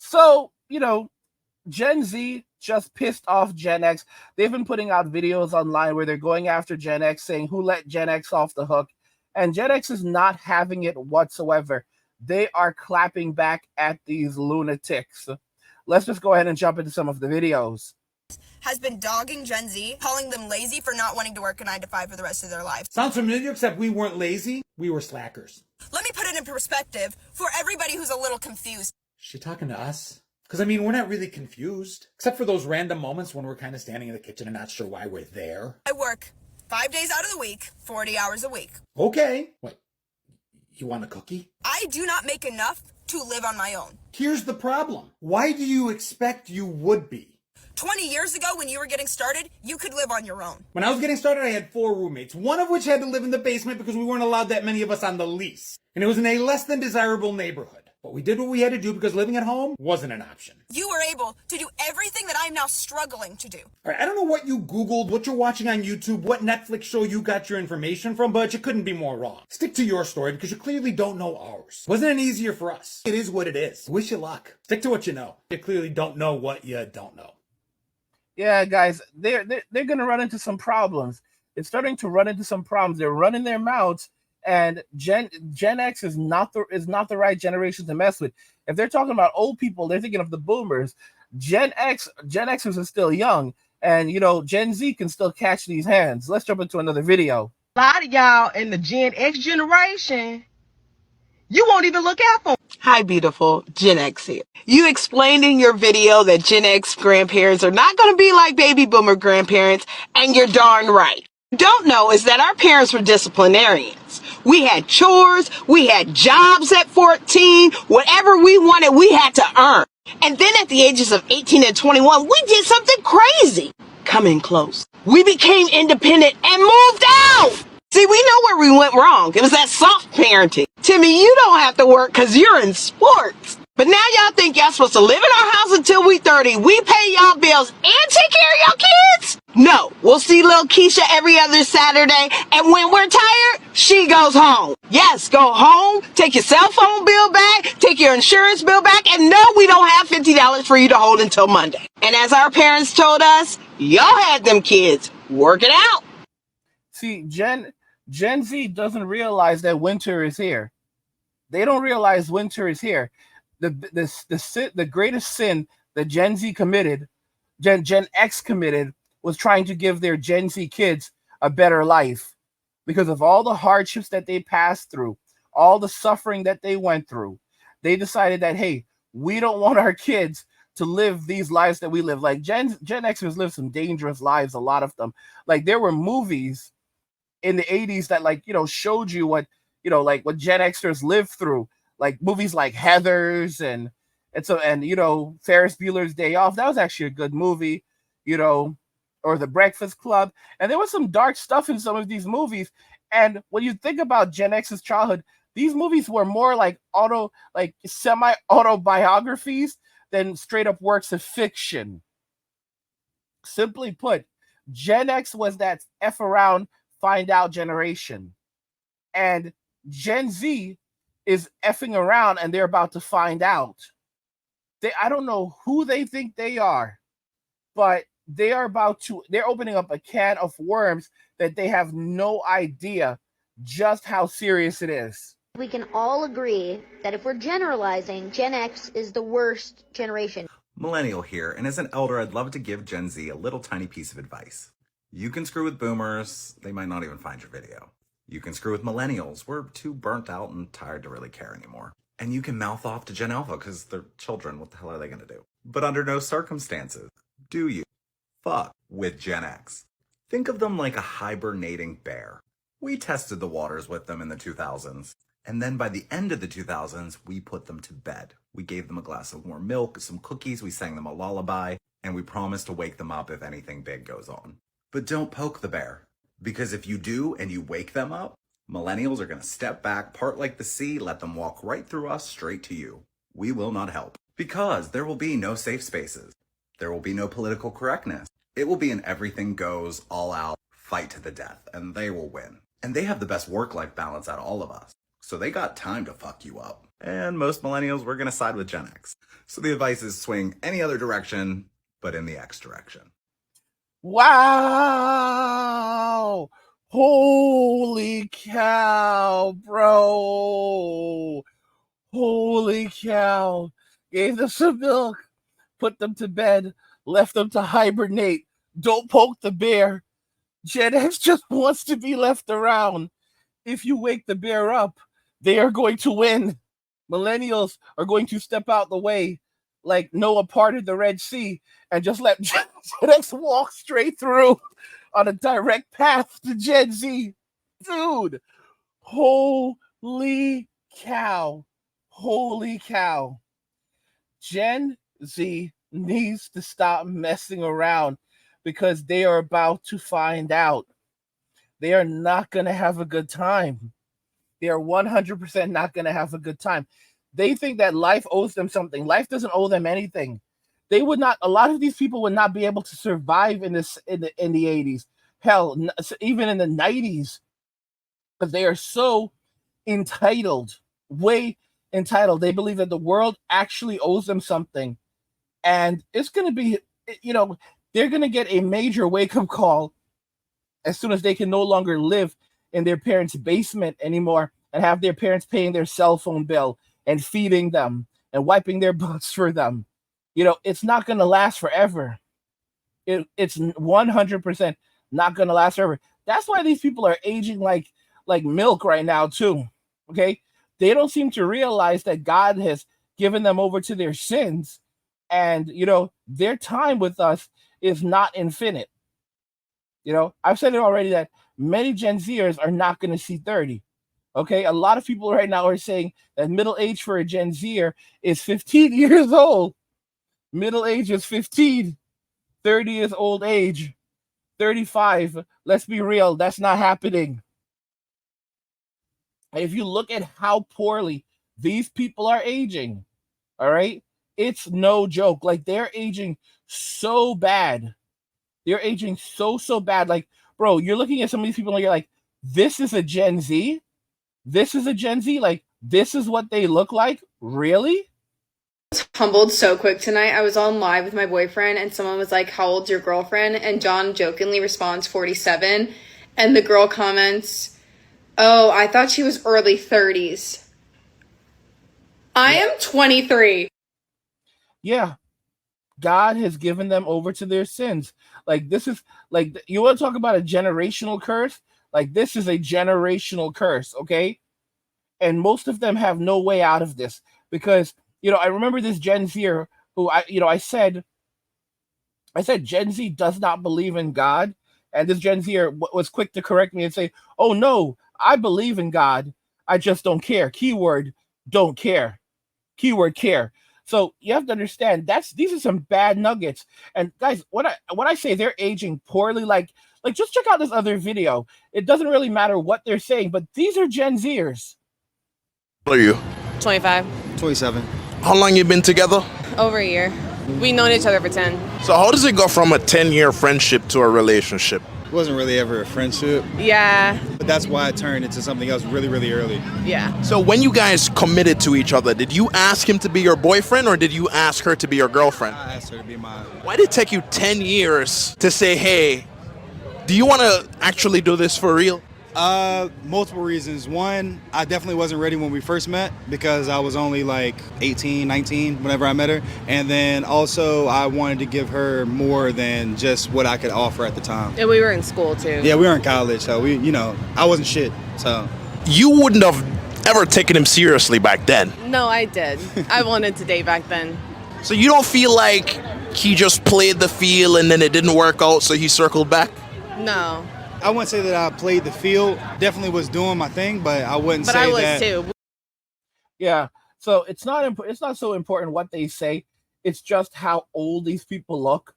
So, Gen Z just pissed off Gen X. They've been putting out videos online where they're going after Gen X, saying who let Gen X off the hook. And Gen X is not having it whatsoever. They are clapping back at these lunatics. Let's just go ahead and jump into some of the videos. Has been dogging Gen Z, calling them lazy for not wanting to work a 9 to 5 for the rest of their lives. Sounds familiar, except we weren't lazy, we were slackers. Let me put it in perspective for everybody who's a little confused. Is she talking to us? Because, we're not really confused. Except for those random moments when we're kind of standing in the kitchen and not sure why we're there. I work 5 days out of the week, 40 hours a week. Okay. What? You want a cookie? I do not make enough to live on my own. Here's the problem. Why do you expect you would be? 20 years ago, when you were getting started, you could live on your own. When I was getting started, I had 4 roommates, one of which had to live in the basement because we weren't allowed that many of us on the lease. And it was in a less than desirable neighborhood. But we did what we had to do because living at home wasn't an option. You were able to do everything that I'm now struggling to do. All right, I don't know what you Googled, what you're watching on YouTube, what Netflix show you got your information from, but you couldn't be more wrong. Stick to your story because you clearly don't know ours. Wasn't any easier for us. It is what it is. Wish you luck. Stick to what you know. You clearly don't know what you don't know. Yeah, guys, they're going to run into some problems. It's starting to run into some problems. They're running their mouths, and Gen X is not the right generation to mess with. If they're talking about old people, they're thinking of the boomers. Gen Xers are still young, and Gen Z can still catch these hands. Let's jump into another video. A lot of y'all in the Gen X generation, you won't even look out for. Hi, beautiful. Gen X here. You explained in your video that Gen X grandparents are not going to be like baby boomer grandparents, and you're darn right. What you don't know is that our parents were disciplinarians. We had chores, we had jobs at 14, whatever we wanted, we had to earn. And then at the ages of 18 and 21, we did something crazy. Coming close. We became independent and moved out. See, we know where we went wrong. It was that soft parenting. Timmy, you don't have to work because you're in sports. But now y'all think y'all supposed to live in our house until we 30. We pay y'all bills and take care of y'all kids? No, we'll see little Keisha every other Saturday. And when we're tired, she goes home. Yes, go home, take your cell phone bill back, take your insurance bill back. And no, we don't have $50 for you to hold until Monday. And as our parents told us, y'all had them kids. Work it out. See, Gen Z doesn't realize that winter is here. They don't realize winter is here. The greatest sin that Gen Z committed, Gen X committed, was trying to give their Gen Z kids a better life because of all the hardships that they passed through, all the suffering that they went through. They decided that, hey, we don't want our kids to live these lives that we live. Like Gen Xers live some dangerous lives, a lot of them. Like there were movies in the 80s that showed you what Gen Xers lived through, like movies like Heathers and Ferris Bueller's Day Off. That was actually a good movie, or The Breakfast Club. And there was some dark stuff in some of these movies. And when you think about Gen X's childhood, these movies were more like semi-autobiographies than straight up works of fiction. Simply put, Gen X was that F around, find out generation. And Gen Z is effing around and they're about to find out. I don't know who they think they are, but they're opening up a can of worms that they have no idea just how serious it is. We can all agree that if we're generalizing, Gen X is the worst generation. Millennial here, and as an elder, I'd love to give Gen Z a little tiny piece of advice. You can screw with boomers, they might not even find your video. You can screw with millennials, we're too burnt out and tired to really care anymore. And you can mouth off to Gen Alpha because they're children, what the hell are they gonna do? But under no circumstances do you fuck with Gen X. Think of them like a hibernating bear. We tested the waters with them in the 2000s. And then by the end of the 2000s, we put them to bed. We gave them a glass of warm milk, some cookies, we sang them a lullaby, and we promised to wake them up if anything big goes on. But don't poke the bear, because if you do and you wake them up, millennials are gonna step back, part like the sea, let them walk right through us straight to you. We will not help. Because there will be no safe spaces. There will be no political correctness. It will be an everything goes, all out, fight to the death, and they will win. And they have the best work-life balance out of all of us. So they got time to fuck you up. And most millennials were gonna side with Gen X. So the advice is swing any other direction, but in the X direction. Wow! Holy cow, bro! Holy cow! Gave them some milk, put them to bed, left them to hibernate. Don't poke the bear. Gen X just wants to be left around. If you wake the bear up, they are going to win. Millennials are going to step out the way like Noah parted the Red Sea and just let Gen X walk straight through on a direct path to Gen Z. Dude, holy cow. Holy cow. Gen Z needs to stop messing around because they are about to find out. They are not going to have a good time. They are 100% not going to have a good time. They think that life owes them something. Life doesn't owe them anything. They would not, a lot of these people would not be able to survive in the 80s. Hell, even in the 90s, because they are so entitled, way entitled. They believe that the world actually owes them something. And it's going to be, they're going to get a major wake-up call as soon as they can no longer live in their parents' basement anymore and have their parents paying their cell phone bill and feeding them and wiping their butts for them. It's not going to last forever. It's 100% not going to last forever. That's why these people are aging like milk right now too, okay? They don't seem to realize that God has given them over to their sins, and, their time with us is not infinite. I've said it already that many Gen Zers are not going to see 30. Okay, a lot of people right now are saying that middle age for a Gen Zer is 15 years old. Middle age is 15. 30 is old age. 35. Let's be real, that's not happening. If you look at how poorly these people are aging, all right, it's no joke. Like, they're aging so bad. They're aging so bad. Like, bro, you're looking at some of these people and you're like, this is a Gen Z? This is a Gen Z? Like, this is what they look like? Really? Humbled so quick tonight. I was on live with my boyfriend and someone was like, how old's your girlfriend? And John jokingly responds 47. And the girl comments, oh, I thought she was early 30s. I am 23. Yeah. God has given them over to their sins. Like, this is, like, you want to talk about a generational curse? Like, this is a generational curse, okay? And most of them have no way out of this because, I remember this Gen Zer who I said Gen Z does not believe in God. And this Gen Zer was quick to correct me and say, oh no, I believe in God. I just don't care. Keyword, don't care. Keyword, care. So you have to understand these are some bad nuggets. And guys, when I say they're aging poorly, like just check out this other video. It doesn't really matter what they're saying, but these are Gen Zers. How old are you? 25. 27. How long you been together? Over a year. We've known each other for 10. So how does it go from a 10-year friendship to a relationship? It wasn't really ever a friendship, Yeah. but that's why it turned into something else really, really early. Yeah. So when you guys committed to each other, did you ask him to be your boyfriend or did you ask her to be your girlfriend? I asked her to be my... Why did it take you 10 years to say, hey, do you want to actually do this for real? Multiple reasons. One, I definitely wasn't ready when we first met because I was only like 18, 19 whenever I met her. And then also I wanted to give her more than just what I could offer at the time. And we were in school too. Yeah, we were in college, so I wasn't shit, so. You wouldn't have ever taken him seriously back then. No, I did. I wanted to date back then. So you don't feel like he just played the field and then it didn't work out, so he circled back? No. I wouldn't say that I played the field. Definitely was doing my thing, but I wouldn't But say I was that. too. Yeah. So it's not so important what they say. It's just how old these people look.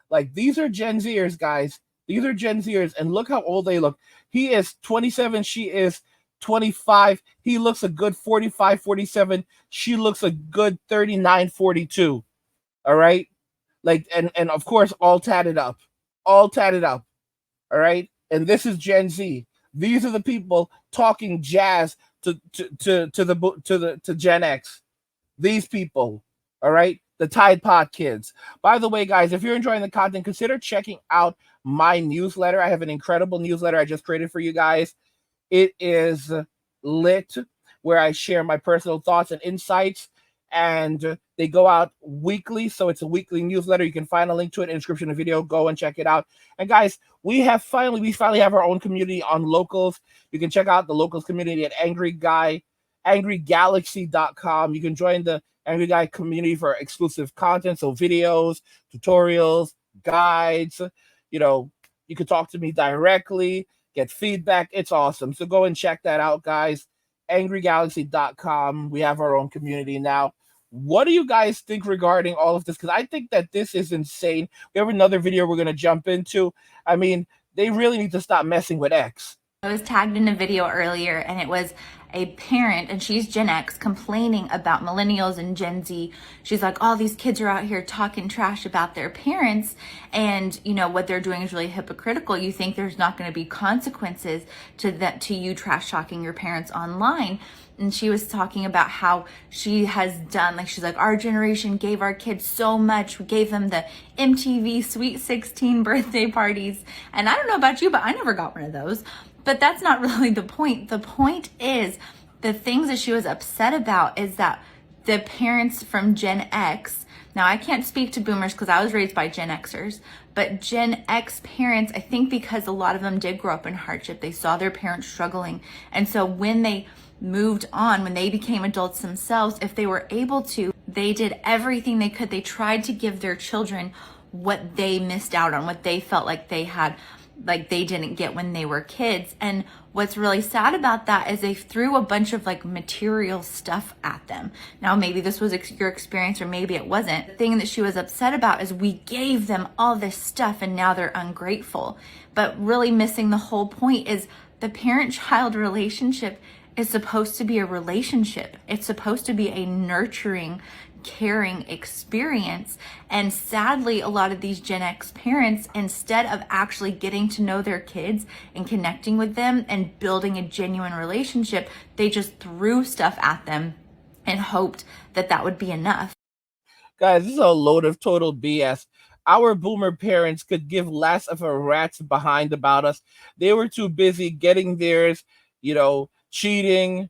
Like, these are Gen Zers, guys. These are Gen Zers, and look how old they look. He is 27. She is 25. He looks a good 45, 47. She looks a good 39, 42. All right? Like, and of course, all tatted up. All tatted up. All right? And this is Gen Z. These are the people talking jazz to Gen X. These people, all right, the Tide Pod kids. By the way, guys, if you're enjoying the content, consider checking out my newsletter. I have an incredible newsletter I just created for you guys. It is lit, where I share my personal thoughts and insights, and they go out weekly. So it's a weekly newsletter. You can find a link to it in the description of the video. Go and check it out. And guys, we finally have our own community on Locals. You can check out the Locals community at angrygalaxy.com. You can join the Angry Guy community for exclusive content, so videos, tutorials, guides. You can talk to me directly, get feedback. It's awesome. So go and check that out, guys. angrygalaxy.com. We have our own community now. What do you guys think regarding all of this? Because I think that this is insane. We have another video we're going to jump into. I mean, they really need to stop messing with X. I was tagged in a video earlier, and it was a parent, and she's Gen X, complaining about millennials and Gen Z. She's like, all these kids are out here talking trash about their parents, and what they're doing is really hypocritical. You think there's not going to be consequences to you trash talking your parents online. And she was talking about how she has done, she's like, our generation gave our kids so much. We gave them the MTV Sweet 16 birthday parties. And I don't know about you, but I never got one of those. But that's not really the point. The point is, the things that she was upset about is that the parents from Gen X, now I can't speak to boomers because I was raised by Gen Xers, but Gen X parents, I think because a lot of them did grow up in hardship, they saw their parents struggling. And so when they moved on, when they became adults themselves, if they were able to, they did everything they could. They tried to give their children what they missed out on, what they felt like they had, like they didn't get when they were kids. And what's really sad about that is they threw a bunch of material stuff at them. Now, maybe this was your experience or maybe it wasn't. The thing that she was upset about is we gave them all this stuff and now they're ungrateful. But really missing the whole point is the parent-child relationship is supposed to be a relationship. It's supposed to be a nurturing, caring experience. And sadly, a lot of these Gen X parents, instead of actually getting to know their kids and connecting with them and building a genuine relationship, they just threw stuff at them and hoped that that would be enough. Guys, this is a load of total BS. Our boomer parents could give less of a rat's behind about us. They were too busy getting theirs, cheating,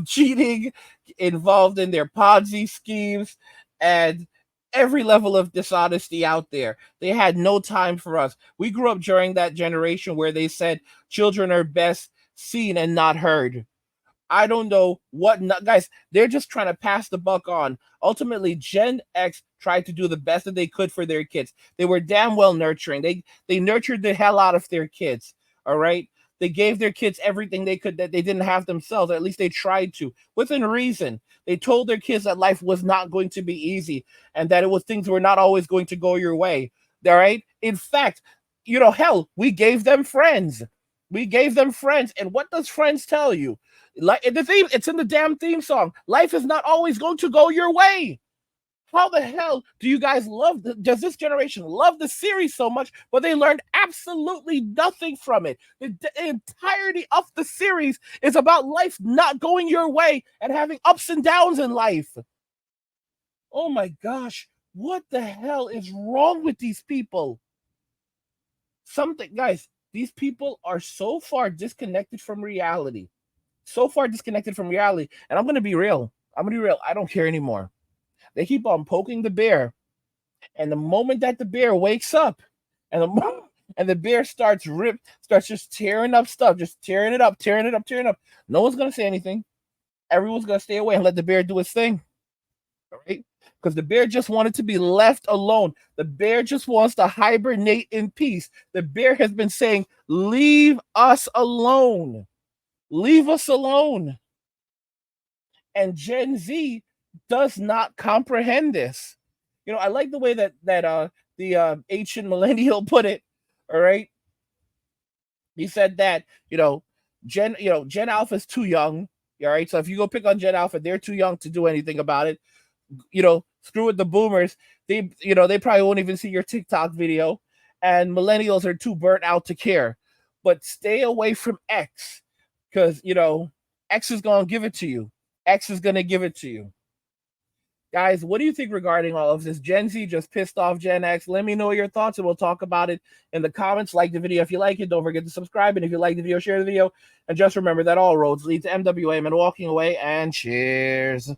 cheating, involved in their Ponzi schemes, and every level of dishonesty out there. They had no time for us. We grew up during that generation where they said children are best seen and not heard. I don't know what, guys, they're just trying to pass the buck on. Ultimately, Gen X tried to do the best that they could for their kids. They were damn well nurturing. They nurtured the hell out of their kids, all right? They gave their kids everything they could that they didn't have themselves. At least they tried to, within reason. They told their kids that life was not going to be easy and that things were not always going to go your way. All right. In fact, hell, we gave them friends. We gave them friends. And what does friends tell you? Like it's in the damn theme song. Life is not always going to go your way. How the hell do you guys does this generation love the series so much, but they learned absolutely nothing from it? The entirety of the series is about life not going your way and having ups and downs in life. Oh my gosh, what the hell is wrong with these people? Guys, these people are so far disconnected from reality. So far disconnected from reality. And I'm going to be real. I don't care anymore. They keep on poking the bear, and the moment that the bear wakes up, and the bear starts just tearing up stuff, just tearing it up. No one's gonna say anything. Everyone's gonna stay away and let the bear do his thing, all right? Because the bear just wanted to be left alone. The bear just wants to hibernate in peace. The bear has been saying, "Leave us alone, leave us alone," and Gen Z does not comprehend this. I like the way that the ancient millennial put it. All right, he said that Gen Alpha is too young. All right, so if you go pick on Gen Alpha, they're too young to do anything about it. Screw with the boomers. They probably won't even see your TikTok video, and millennials are too burnt out to care. But stay away from X, because X is going to give it to you. X is going to give it to you. Guys, what do you think regarding all of this? Gen Z just pissed off Gen X. Let me know your thoughts and we'll talk about it in the comments. Like the video if you like it. Don't forget to subscribe. And if you like the video, share the video. And just remember that all roads lead to MWA and walking away. And cheers.